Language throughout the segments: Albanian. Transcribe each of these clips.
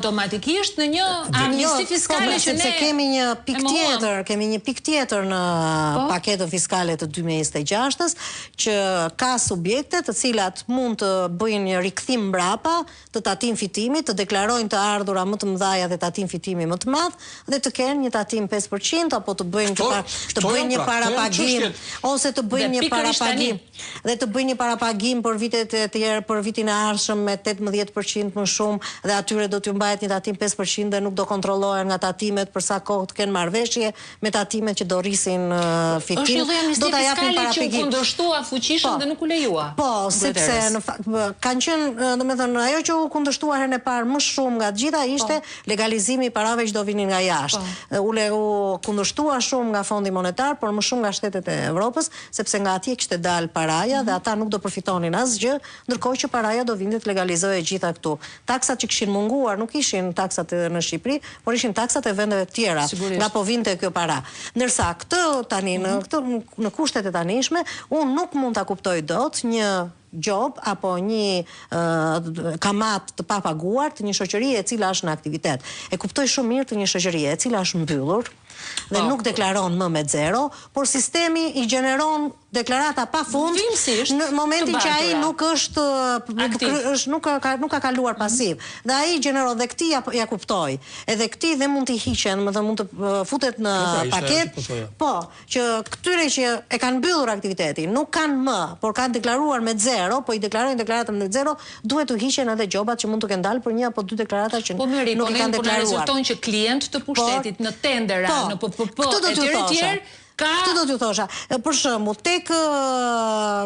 automatikisht në një amnisti fiskale që ne kemi një pikë tjetër në paketën fiskale të 2026-s që ka subjekte të cilat mund të bëjnë një rikthim mbrapa të tatim fitimi, të deklarojnë të ardhura më të mëdha dhe tatim fitimi më të madh dhe të kenë një tatim 5% apo të bëjnë një parapagim ose të bëjnë një parapagim dhe të bëjnë një parapagim për vitet e tjera, për vitin e ardhshëm me 18% më shumë dhe atyre do t'ju mbajt një tatim 5% dhe nuk do kontrollohen nga tatimet për sa kohë të kenë marrëveshje me tatimet që do rrisin fitim. Është një lloj amnistie fiskale që u kundërshtua fuqishëm dhe nuk u lejua. Po, sepse në fakt kanë qenë, domethënë, ajo që u kundërshtua herën e parë më shumë nga të gjitha ishte legalizimi i parave që do vinin nga jashtë. U kundërshtua shumë nga Fondi Monetar, por më shumë nga shtetet e Evropës, sepse nga atje kishte dalë paraja dhe ata nuk do përfitonin asgjë, ndërkohë që paraja do vinte të legalizohej gjitha këtu. Taksat që kishin munguar nuk ishin taksat në Shqipëri, por ishin taksat e vendeve të tjera, nga po vinte kjo para. Ndërsa këtë tani në kushtet e tanishme, unë nuk mund ta kuptoj dot një job apo një kamat të papaguar të një shoqërie e cila është në aktivitet. E kuptoj shumë mirë të një shoqërie e cila është mbyllur dhe nuk deklaron më me zero, por sistemi i gjeneron deklarata pa fund në momentin që ai nuk është nuk ka kaluar pasiv. Dhe ai gjeneron dhe këti ja kuptoj. Edhe këti dhe mund t'i hiqen, më dhe mund të futet në paket. Po, që këtyre që e kanë mbyllur aktivitetin, nuk kanë më, por kanë deklaruar me zero, po i deklarojnë deklaratën me zero, duhet të hiqen edhe gjobat që mund të kenë dalë për një apo dy deklarata që nuk i kanë deklaruar. Po rezulton që klient të pushtetit në tendera, në PPP, etj. Këtë do t'ju thosha. Për shembull, tek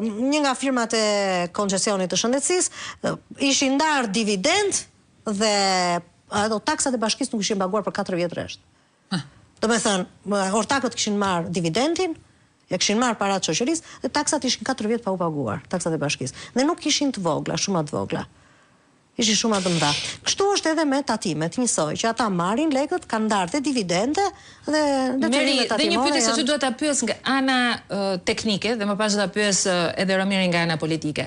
një nga firmat e koncesionit të shëndetësisë ishin ndarë dividend dhe ato taksat e bashkisë nuk ishin paguar për 4 vjet rresht. Domethënë, ortakët kishin marrë dividendin, ja kishin marrë paratë shoqërisë dhe taksat ishin 4 vjet pa u paguar, taksat e bashkisë. Dhe nuk ishin të vogla, shumë të vogla. Ishin shumë të mëdha. Kështu është edhe me tatimet, njësoj, që ata marrin lekët, kanë ndarë dhe dividende dhe detyrimet tatimore. Dhe një pyetje se ty duhet ta pyes nga ana teknike dhe më pas do ta pyes edhe Romirin nga ana politike.